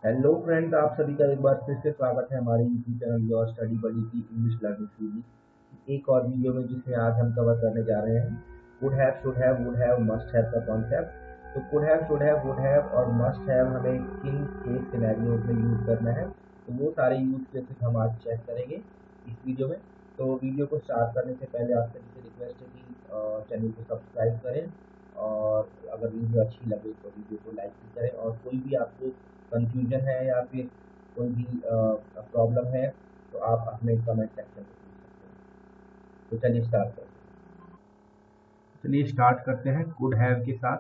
Hello friends, आप सभी का एक बार फिर से स्वागत है हमारे यूट्यूब चैनल योर स्टडी बडी की इंग्लिश लर्निंग सीरीज एक और वीडियो में, जिसमें आज हम कवर करने जा रहे हैं could have, should have, would have, must have का कॉन्सेप्ट। तो could have, should have, would have और मस्ट हैव हमें किन केस सिनेरियोज में यूज करना है, तो वो सारे यूज केसेस हम आज चेक करेंगे इस वीडियो में। तो वीडियो को स्टार्ट करने से पहले आप सभी से रिक्वेस्ट है कि चैनल को सब्सक्राइब करें, और अगर वीडियो अच्छी लगे तो वीडियो को लाइक भी करें, और कोई भी आपको कंफ्यूजन है या फिर कोई भी प्रॉब्लम है तो आप अपने कमेंट सेक्शन में पूछ सकते हैं। तो चलिए स्टार्ट करते हैं कुड हैव के साथ।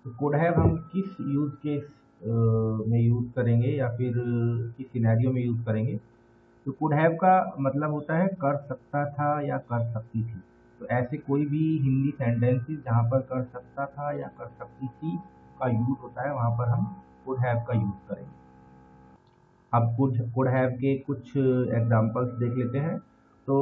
तो कुड हैव हम किस यूज केस में यूज करेंगे या फिर किस सिनेरियो में यूज करेंगे। तो कुड हैव का मतलब होता है कर सकता था या कर सकती थी। तो ऐसे कोई भी हिंदी सेंटेंसेस जहाँ पर कर सकता था या कर सकती थी का यूज होता है, वहाँ पर हम कुड हैव का यूज करेंगे। अब कुड हैव के कुछ एग्जांपल्स देख लेते हैं। तो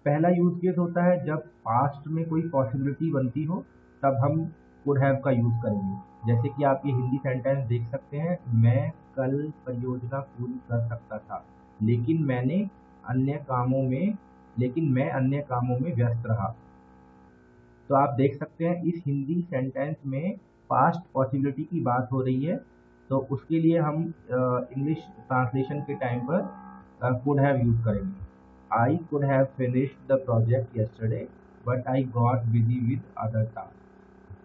पहला यूज केस होता है जब पास्ट में कोई पॉसिबिलिटी बनती हो, तब हम कुड हैव का यूज करेंगे। जैसे कि आप ये हिंदी सेंटेंस देख सकते हैं, मैं कल परियोजना पूरी कर सकता था, लेकिन मैं अन्य कामों में व्यस्त रहा। तो आप देख सकते हैं इस हिंदी सेंटेंस में पास्ट पॉसिबिलिटी की बात हो रही है। तो उसके लिए हम इंग्लिश ट्रांसलेशन के टाइम पर कुड हैव यूज करेंगे। I could have finished the project yesterday but I got busy with other task.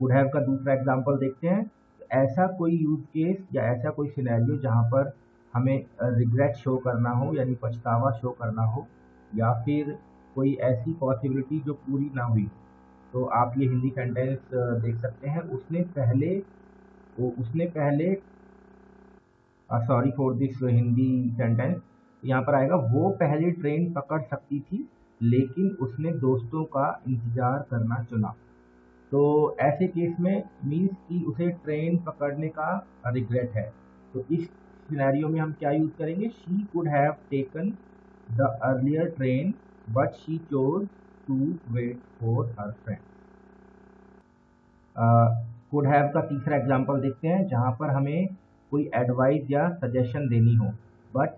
Could have का दूसरा एग्जांपल देखते हैं। तो ऐसा कोई यूज केस या ऐसा कोई सिनेरियो जहां पर हमें रिग्रेट शो करना हो, यानी पछतावा शो करना हो, या फिर कोई ऐसी पॉसिबिलिटी जो पूरी ना हुई। तो आप ये हिंदी सेंटेंस देख सकते हैं। उसने पहले sorry for this Hindi sentence, यहाँ पर आएगा वो पहले ट्रेन पकड़ सकती थी, लेकिन उसने दोस्तों का इंतजार करना चुना। तो ऐसे केस में मीन्स कि उसे ट्रेन पकड़ने का रिग्रेट है। तो इस सिनेरियो में हम क्या यूज करेंगे, she could have taken the earlier train but she chose to wait for her friend. Could have का तीसरा एग्जांपल देखते हैं, जहां पर हमें कोई एडवाइस या सजेशन देनी हो, बट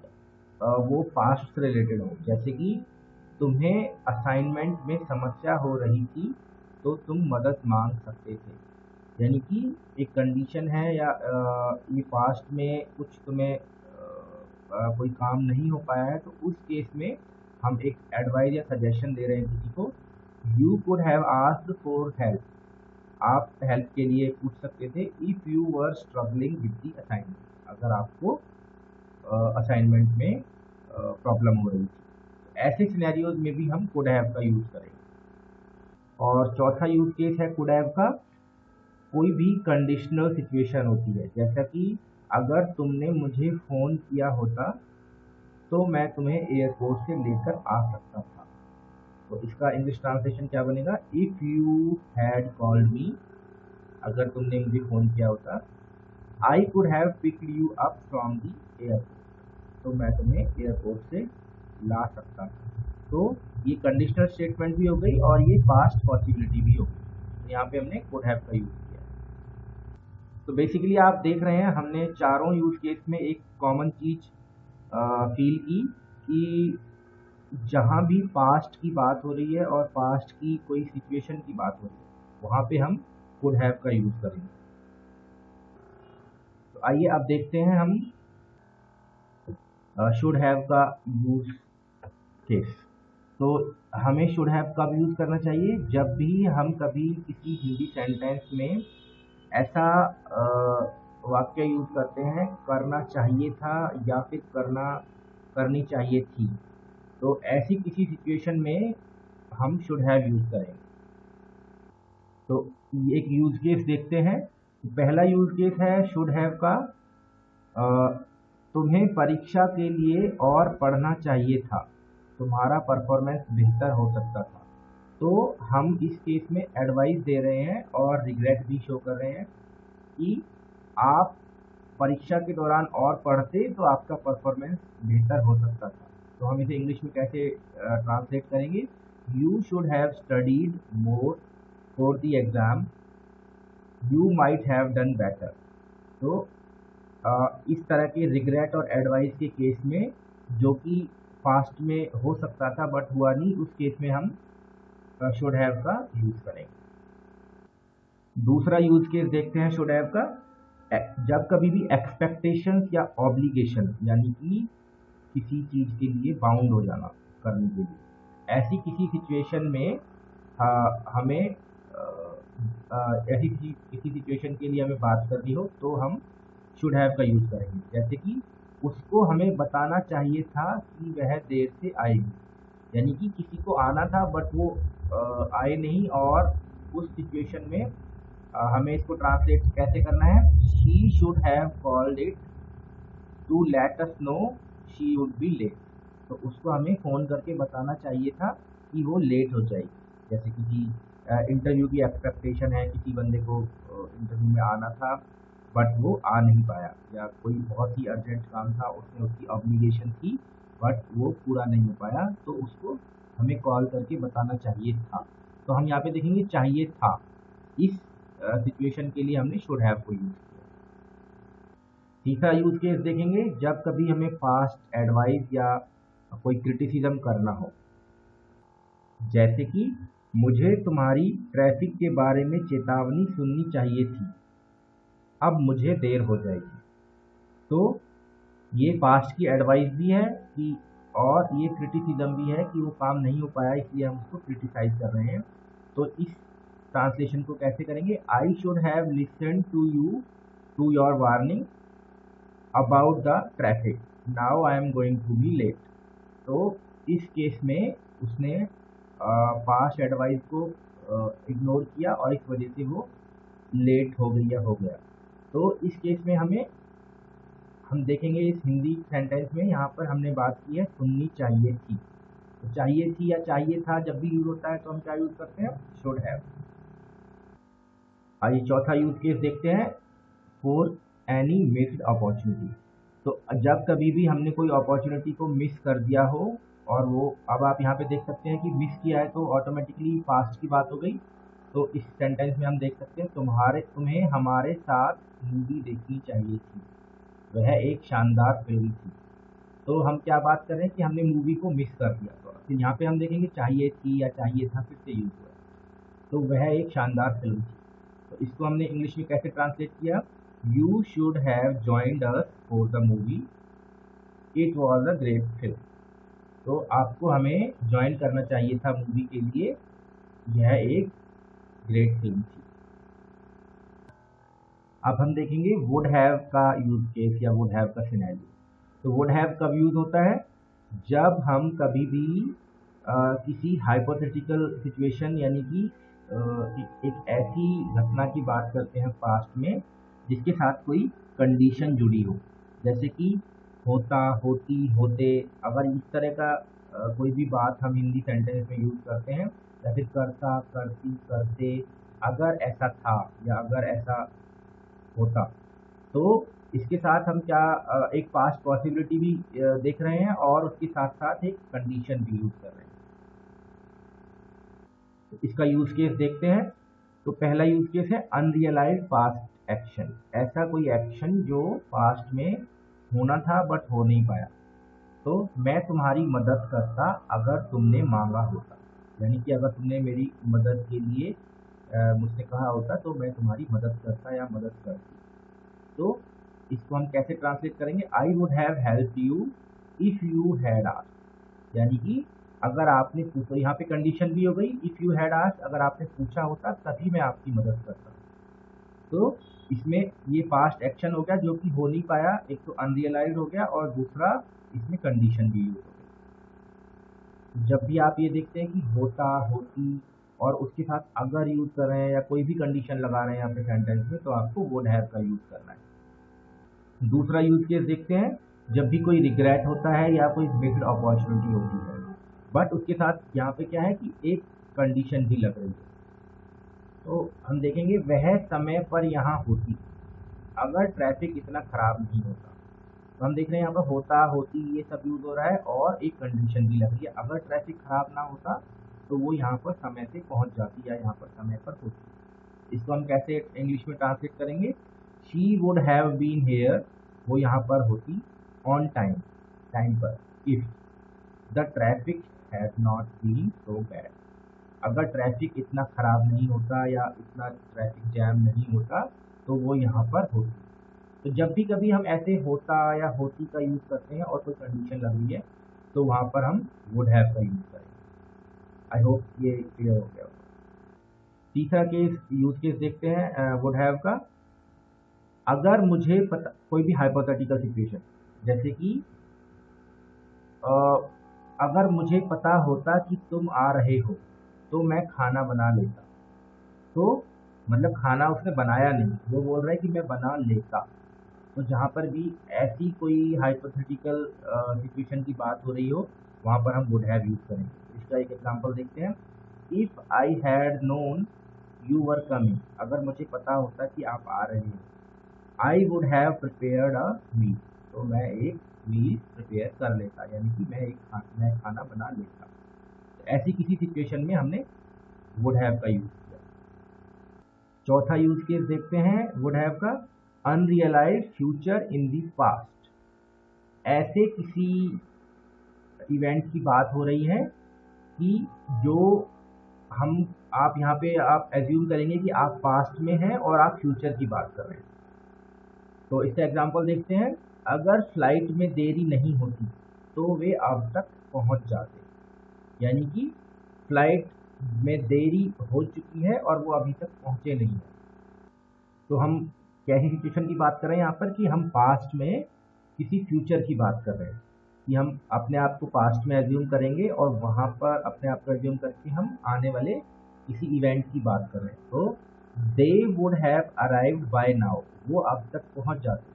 वो पास्ट से रिलेटेड हो। जैसे कि तुम्हें असाइनमेंट में समस्या हो रही थी तो तुम मदद मांग सकते थे। यानी कि एक कंडीशन है या ये पास्ट में कुछ तुम्हें कोई काम नहीं हो पाया है, तो उस केस में हम एक एडवाइस या सजेशन दे रहे हैं किसी को। You could have asked for help, आप हेल्प के लिए पूछ सकते थे। If you were struggling with the assignment, अगर आपको असाइनमेंट में प्रॉब्लम हो रही थी। ऐसे सिनेरियोज में भी हम कुड हैव का यूज करेंगे। और चौथा यूज केस है कुड हैव का, कोई भी कंडीशनल सिचुएशन होती है। जैसा कि अगर तुमने मुझे फ़ोन किया होता तो मैं तुम्हें एयरपोर्ट से लेकर आ सकता था। तो इसका इंग्लिश ट्रांसलेशन क्या बनेगा, if you had called me, अगर तुमने मुझे फ़ोन किया होता, I could have picked you up from the airport, तो मैं तुम्हें एयरपोर्ट से ला सकता था। तो ये कंडीशनल स्टेटमेंट भी हो गई और ये पास्ट पॉसिबिलिटी भी हो गई। तो यहाँ पे हमने कुड हैव का यूज किया है। तो बेसिकली आप देख रहे हैं हमने चारों यूज केस में एक कॉमन चीज फील की कि जहाँ भी पास्ट की बात हो रही है और पास्ट की कोई सिचुएशन की बात हो रही है, वहाँ पे हम कुड हैव का यूज करेंगे। तो आइए अब देखते हैं हम शुड हैव का यूज केस। तो हमें शुड हैव कब यूज करना चाहिए, जब भी हम कभी किसी हिंदी सेंटेंस में ऐसा वाक्य यूज करते हैं, करना चाहिए था या फिर करनी चाहिए थी। तो ऐसी किसी सिचुएशन में हम शुड हैव यूज करेंगे। तो एक यूज केस देखते हैं। पहला यूज केस है शुड हैव का, तुम्हें परीक्षा के लिए और पढ़ना चाहिए था, तुम्हारा परफॉर्मेंस बेहतर हो सकता था। तो हम इस केस में एडवाइस दे रहे हैं और रिग्रेट भी शो कर रहे हैं कि आप परीक्षा के दौरान और पढ़ते तो आपका परफॉर्मेंस बेहतर हो सकता था। तो हम इसे इंग्लिश में कैसे ट्रांसलेट करेंगे, you should have studied more for the exam, you might have done better. तो इस तरह के रिग्रेट और एडवाइस के केस में जो कि पास्ट में हो सकता था बट हुआ नहीं, उस केस में हम शुड हैव का यूज करेंगे। दूसरा यूज केस देखते हैं शुड हैव का। जब कभी भी एक्सपेक्टेशंस या ऑब्लिगेशन यानी कि किसी चीज के लिए बाउंड हो जाना करने के लिए, ऐसी किसी सिचुएशन में हमें ऐसी किसी सिचुएशन के लिए हमें बात करनी हो तो हम शुड हैव का यूज करेंगे। जैसे कि उसको हमें बताना चाहिए था कि वह देर से आएगी, यानी कि किसी को आना था बट वो आए नहीं, और उस सिचुएशन में हमें इसको ट्रांसलेट कैसे करना है, she should have called it to let us know she would be late. तो उसको हमें फ़ोन करके बताना चाहिए था कि वो लेट हो जाएगी। जैसे किसी इंटरव्यू की एक्सपेक्टेशन है, किसी बंदे को इंटरव्यू में आना था बट वो आ नहीं पाया, या कोई बहुत ही अर्जेंट काम था, उसमें उसकी ऑब्लिगेशन थी बट वो पूरा नहीं हो पाया, तो उसको हमें कॉल करके बताना चाहिए था। तो हम यहाँ पे देखेंगे चाहिए था, इस सिचुएशन के लिए हमने शुड हैव को यूज़ किया। तीसरा यूज केस देखेंगे, जब कभी हमें पास्ट एडवाइस या कोई क्रिटिसिज्म करना हो। जैसे कि मुझे तुम्हारी ट्रैफिक के बारे में चेतावनी सुननी चाहिए थी, अब मुझे देर हो जाएगी। तो ये पास्ट की एडवाइस भी है कि, और ये क्रिटिसिज्म भी है कि वो काम नहीं हो पाया इसलिए हम उसको क्रिटिसाइज कर रहे हैं। तो इस ट्रांसलेशन को कैसे करेंगे, I should have listen to you to your warning about the traffic, now I am going to be late. तो इस केस में उसने पास्ट एडवाइस को इग्नोर किया और इस वजह से वो लेट हो गई या हो गया। तो इस केस में हम देखेंगे इस हिंदी सेंटेंस में, यहाँ पर हमने बात की है सुननी चाहिए थी। तो चाहिए थी या चाहिए था जब भी यूज होता है तो हम क्या यूज करते हैं, शुड हैव। आइए चौथा यूज केस देखते हैं, फॉर एनी मिस्ड अपॉर्चुनिटी। तो जब कभी भी हमने कोई अपॉर्चुनिटी को मिस कर दिया हो, और वो अब आप यहाँ पे देख सकते हैं कि मिस किया है तो ऑटोमेटिकली पास्ट की बात हो गई। तो इस सेंटेंस में हम देख सकते हैं तुम्हें हमारे साथ मूवी देखनी चाहिए थी, वह एक शानदार फिल्म थी। तो हम क्या बात कर रहे हैं कि हमने मूवी को मिस कर दिया। तो फिर यहाँ पे हम देखेंगे चाहिए थी या चाहिए था फिर से यूज हुआ, तो वह एक शानदार फिल्म थी। तो इसको हमने इंग्लिश में कैसे ट्रांसलेट किया, you should have joined us for the movie, it was a great film. तो आपको हमें ज्वाइन करना चाहिए था मूवी के लिए, यह एक ग्रेट फिल्म थी। अब हम देखेंगे वुड हैव का यूज केस या वुड हैव का सिनेरियो। तो वुड हैव कब यूज होता है, जब हम कभी भी किसी हाइपोथेटिकल सिचुएशन यानी कि एक ऐसी घटना की बात करते हैं पास्ट में जिसके साथ कोई कंडीशन जुड़ी हो। जैसे कि होता, होती, होते, अगर इस तरह का कोई भी बात हम हिंदी सेंटेंस में यूज करते हैं, या फिर करता, करती, करते, अगर ऐसा था या अगर ऐसा होता, तो इसके साथ हम क्या एक पास्ट पॉसिबिलिटी भी देख रहे हैं और उसके साथ साथ एक कंडीशन भी यूज कर रहे हैं। तो इसका यूज केस देखते हैं। तो पहला यूज केस है अनरियलाइज्ड पास्ट एक्शन, ऐसा कोई एक्शन जो पास्ट में होना था बट हो नहीं पाया। तो मैं तुम्हारी मदद करता अगर तुमने मांगा होता, यानी कि अगर तुमने मेरी मदद के लिए मुझसे कहा होता तो मैं तुम्हारी मदद करता या मदद करती। तो इसको हम कैसे ट्रांसलेट करेंगे, आई would have help you if you had asked, यानी कि अगर आपने पूछा, यहाँ पे कंडीशन भी हो गई, इफ यू हैड आस्क्ड, अगर आपने पूछा होता तभी मैं आपकी मदद करता। तो इसमें ये पास्ट एक्शन हो गया जो कि हो नहीं पाया, एक तो अनरियलाइज्ड हो गया और दूसरा इसमें कंडीशन भी यूज हो गई। जब भी आप ये देखते हैं कि होता, होती और उसके साथ अगर यूज कर रहे हैं या कोई भी कंडीशन लगा रहे हैं यहाँ पे सेंटेंस में, तो आपको वुड हैव का यूज करना है। दूसरा यूज केस देखते हैं, जब भी कोई रिग्रेट होता है या कोई मिस्ड अपॉर्चुनिटी होती है, बट उसके साथ यहाँ पे क्या है कि एक कंडीशन भी लग रही है। तो हम देखेंगे वह समय पर यहाँ होती अगर ट्रैफिक इतना खराब नहीं होता। तो हम देख रहे हैं यहाँ पर होता, होती, ये सब यूज हो रहा है और एक कंडीशन भी लग रही है, अगर ट्रैफिक खराब ना होता तो वो यहाँ पर समय से पहुँच जाती या यहाँ पर समय पर होती। इसको हम कैसे इंग्लिश में ट्रांसलेट करेंगे, she would have been here वो यहाँ पर होती ऑन टाइम, टाइम पर। If the traffic has not been so bad, अगर ट्रैफिक इतना ख़राब नहीं होता या इतना ट्रैफिक जैम नहीं होता तो वो यहाँ पर होती। तो जब भी कभी हम ऐसे होता या होती का यूज़ करते हैं और कोई कंडीशन लग रही है तो वहाँ पर हम वुड हैव का यूज़ करेंगे। आई होप ये क्लियर हो गया। तीसरा केस, यूज़ केस देखते हैं वुड हैव का। अगर मुझे पता, कोई भी हाइपोथेटिकल सिचुएशन, जैसे कि अगर मुझे पता होता कि तुम आ रहे हो तो मैं खाना बना लेता। तो मतलब खाना उसने बनाया नहीं, वो बोल रहा है कि मैं बना लेता। तो जहाँ पर भी ऐसी कोई हाइपोथेटिकल सिचुएशन की बात हो रही हो वहाँ पर हम वुड हैव यूज़ करेंगे। इसका एक एग्जांपल देखते हैं। If I had known you were coming, अगर मुझे पता होता कि आप आ रहे हो। I would have prepared a meal, तो मैं एक मील प्रिपेयर कर लेता, यानी कि मैं खाना बना लेता। तो ऐसी किसी सिचुएशन में हमने वुड हैव का यूज़ किया। चौथा यूज केस देखते हैं वुड हैव का। Unrealised future in the past, ऐसे किसी इवेंट की बात हो रही है कि जो हम आप यहाँ पे आप एज्यूम करेंगे कि आप पास्ट में हैं और आप फ्यूचर की बात कर रहे हैं। तो इसका एग्जांपल देखते हैं। अगर फ्लाइट में देरी नहीं होती तो वे अब तक पहुँच जाते, यानी कि फ्लाइट में देरी हो चुकी है और वो अभी तक पहुँचे नहीं है। तो हम कैसी सिचुएशन की बात कर रहे हैं यहाँ पर कि हम पास्ट में किसी फ्यूचर की बात कर रहे हैं, कि हम अपने आप को पास्ट में एज्यूम करेंगे और वहाँ पर अपने आप को एज्यूम करके हम आने वाले किसी इवेंट की बात कर रहे हैं। तो they would have arrived by now, वो अब तक पहुँच जाते।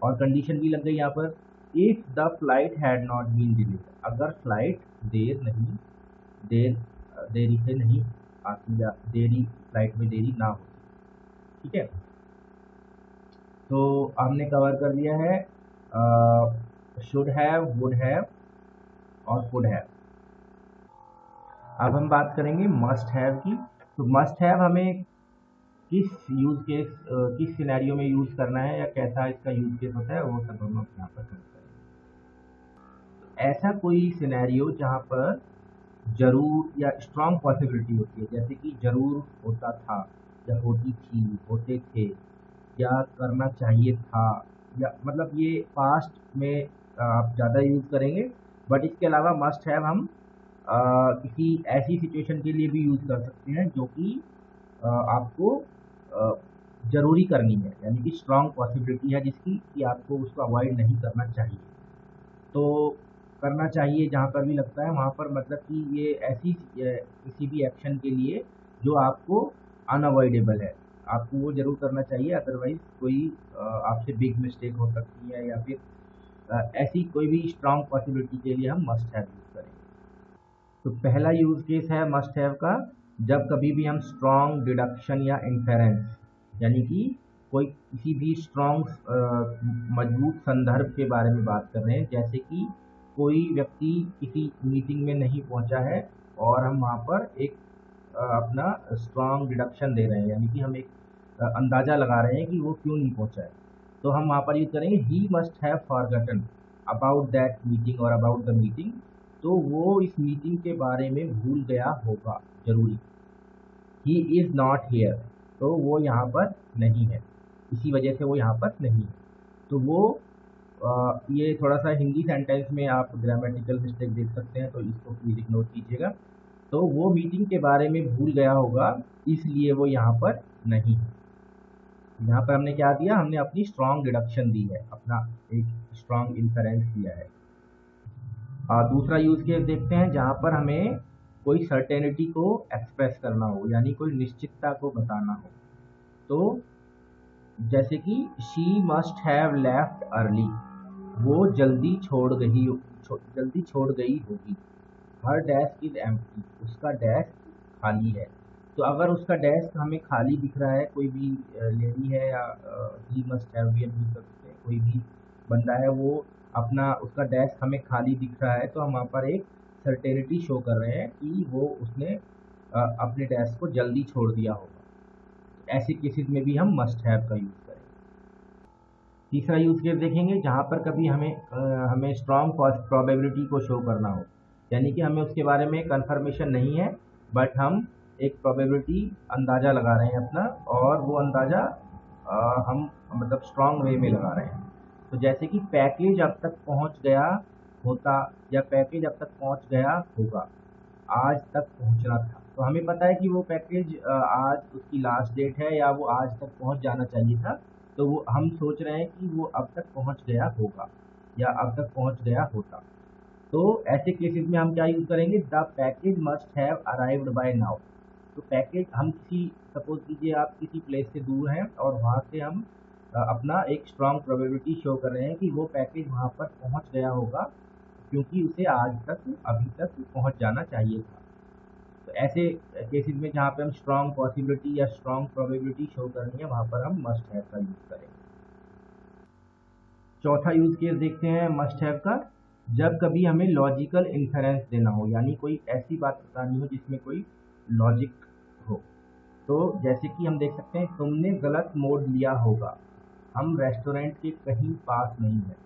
और कंडीशन भी लग गई यहाँ पर, if the flight had not been delayed, अगर फ्लाइट देरी से नहीं आती या फ्लाइट में देरी ना होती। ठीक है, तो हमने कवर कर लिया है शुड हैव, वुड हैव और कुड हैव। अब हम बात करेंगे मस्ट हैव की। तो मस्ट हैव हमें किस यूज केस, किस सिनेरियो में यूज करना है या कैसा इसका यूज केस होता है, वो सब हम यहाँ पर करेंगे। ऐसा कोई सिनेरियो जहाँ पर जरूर या स्ट्रॉन्ग पॉसिबिलिटी होती है, जैसे कि जरूर होता था या होती थी, होते थे या करना चाहिए था, या मतलब ये पास्ट में आप ज़्यादा यूज़ करेंगे। बट इसके अलावा मस्ट हैव हम किसी ऐसी सिचुएशन के लिए भी यूज़ कर सकते हैं जो कि आपको ज़रूरी करनी है, यानी कि स्ट्रॉन्ग पॉसिबिलिटी है जिसकी कि आपको उसको अवॉइड नहीं करना चाहिए। तो करना चाहिए जहाँ पर भी लगता है वहाँ पर मतलब कि ये ऐसी किसी भी एक्शन के लिए जो आपको अनअवॉइडेबल है, आपको वो ज़रूर करना चाहिए, अदरवाइज़ कोई आपसे बिग मिस्टेक हो सकती है या फिर ऐसी कोई भी स्ट्रॉन्ग पॉसिबिलिटी के लिए हम मस्ट हैव यूज़ करेंगे। तो पहला यूज़ केस है मस्ट हैव का, जब कभी भी हम स्ट्रॉन्ग डिडक्शन या इन्फेरेंस, यानी कि कोई किसी भी स्ट्रॉन्ग मजबूत संदर्भ के बारे में बात कर रहे हैं, जैसे कि कोई व्यक्ति किसी मीटिंग में नहीं पहुंचा है और हम वहाँ पर एक अपना स्ट्रॉन्ग डिडक्शन दे रहे हैं, यानी कि हम एक अंदाज़ा लगा रहे हैं कि वो क्यों नहीं पहुंचा है। तो हम वहाँ पर यूज़ करेंगे he must have forgotten about that meeting और अबाउट द मीटिंग, तो वो इस मीटिंग के बारे में भूल गया होगा जरूरी। ही इज़ नॉट हेयर, तो वो यहाँ पर नहीं है, इसी वजह से वो यहाँ पर नहीं है। तो वो ये थोड़ा सा हिंदी सेंटेंस में आप ग्रामेटिकल मिस्टेक देख सकते हैं, तो इसको प्लीज़ इग्नोर कीजिएगा। तो वो मीटिंग के बारे में भूल गया होगा इसलिए वो यहाँ पर नहीं है। यहाँ पर हमने क्या दिया, हमने अपनी स्ट्रॉन्ग डिडक्शन दी है, अपना एक स्ट्रॉन्ग इन्फेरेंस दिया है। दूसरा यूज केस देखते हैं जहाँ पर हमें कोई सर्टेनिटी को एक्सप्रेस करना हो, यानी कोई निश्चितता को बताना हो। तो जैसे कि she must have left early, वो जल्दी छोड़ गई होगी। हर डेस्क इज एम्प्टी, उसका डेस्क खाली है। तो अगर उसका डेस्क हमें खाली दिख रहा है, कोई भी लेडी है या ही मस्ट हैव भी हम यूज कर सकते हैं, कोई भी बंदा है वो अपना उसका डेस्क हमें खाली दिख रहा है, तो हम वहाँ पर एक सर्टेनिटी शो कर रहे हैं कि वो उसने अपने डेस्क को जल्दी छोड़ दिया होगा। ऐसे केसेस में भी हम मस्ट हैव का यूज़ करेंगे। तीसरा यूज़ केस देखेंगे जहाँ पर कभी हमें स्ट्रॉन्ग प्रोबेबिलिटी को शो करना हो, यानी कि हमें उसके बारे में कंफर्मेशन नहीं है, बट हम एक प्रोबेबिलिटी अंदाज़ा लगा रहे हैं अपना, और वो अंदाज़ा हम मतलब स्ट्रॉन्ग वे में लगा रहे हैं। तो जैसे कि पैकेज अब तक पहुंच गया होता, या पैकेज अब तक पहुंच गया होगा, आज तक पहुंचना था। तो हमें पता है कि वो पैकेज आज उसकी लास्ट डेट है, या वो आज तक पहुंच जाना चाहिए था, तो वो हम सोच रहे हैं कि वो अब तक पहुंच गया होगा या अब तक पहुंच गया होता। तो ऐसे केसेस में हम क्या यूज़ करेंगे, the package must have arrived by now. तो पैकेज हम किसी, सपोज कीजिए आप किसी प्लेस से दूर हैं और वहाँ से हम अपना एक स्ट्रॉन्ग प्रोबेबिलिटी शो कर रहे हैं कि वो पैकेज वहाँ पर पहुँच गया होगा, क्योंकि उसे आज तक अभी तक पहुँच जाना चाहिए था। तो ऐसे केसेस में जहाँ पे हम स्ट्रॉन्ग पॉसिबिलिटी या स्ट्रॉन्ग प्रोबेबिलिटी शो करनी है, वहाँ पर हम मस्ट हैव का यूज़ करेंगे। चौथा यूज़ केस देखते हैं मस्ट हैव का, जब कभी हमें लॉजिकल इन्फेरेंस देना हो, यानी कोई ऐसी बात बतानी हो जिसमें कोई लॉजिक हो। तो जैसे कि हम देख सकते हैं, तुमने गलत मोड़ लिया होगा, हम रेस्टोरेंट के कहीं पास नहीं है।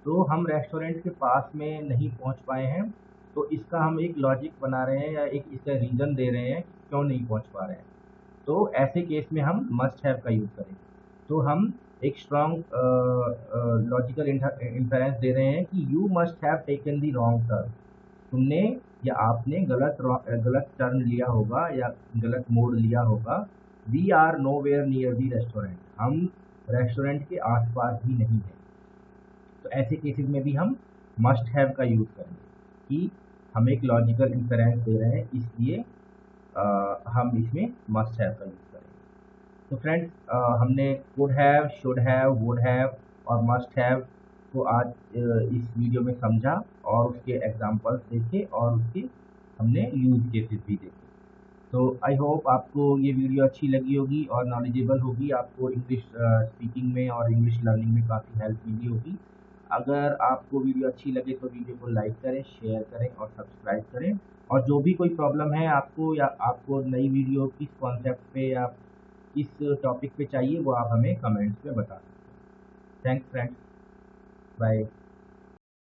तो हम रेस्टोरेंट के पास में नहीं पहुंच पाए हैं, तो इसका हम एक लॉजिक बना रहे हैं या एक इसका रीज़न दे रहे हैं कि क्यों नहीं पहुंच पा रहे हैं। तो ऐसे केस में हम मस्ट हैव का यूज़ करेंगे। तो हम एक स्ट्रॉन्ग लॉजिकल इन्फेरेंस दे रहे हैं कि you must have taken the wrong turn, तुमने या आपने गलत टर्न लिया होगा या गलत मोड़ लिया होगा। We are nowhere near the restaurant, हम रेस्टोरेंट के आसपास भी नहीं हैं। तो ऐसे केसेस में भी हम मस्ट हैव का यूज़ करेंगे कि हम एक लॉजिकल इन्फेरेंस दे रहे हैं, इसलिए हम इसमें मस्ट हैव का यूज़ करेंगे। तो फ्रेंड्स, हमने could have, should have, would have और मस्ट हैव को आज इस वीडियो में समझा, और उसके एग्जांपल्स देखे, और उसके हमने यूज केसेस भी देखे। तो आई होप आपको ये वीडियो अच्छी लगी होगी और नॉलेजेबल होगी, आपको इंग्लिश स्पीकिंग में और इंग्लिश लर्निंग में काफ़ी हेल्प मिली होगी। अगर आपको वीडियो अच्छी लगे तो वीडियो को लाइक करें, शेयर करें और सब्सक्राइब करें। और जो भी कोई प्रॉब्लम है आपको, या आपको नई वीडियो किस कॉन्सेप्ट पे या किस टॉपिक पे चाहिए, वो आप हमें कमेंट्स में बता सकते हैं। Thanks friends, bye.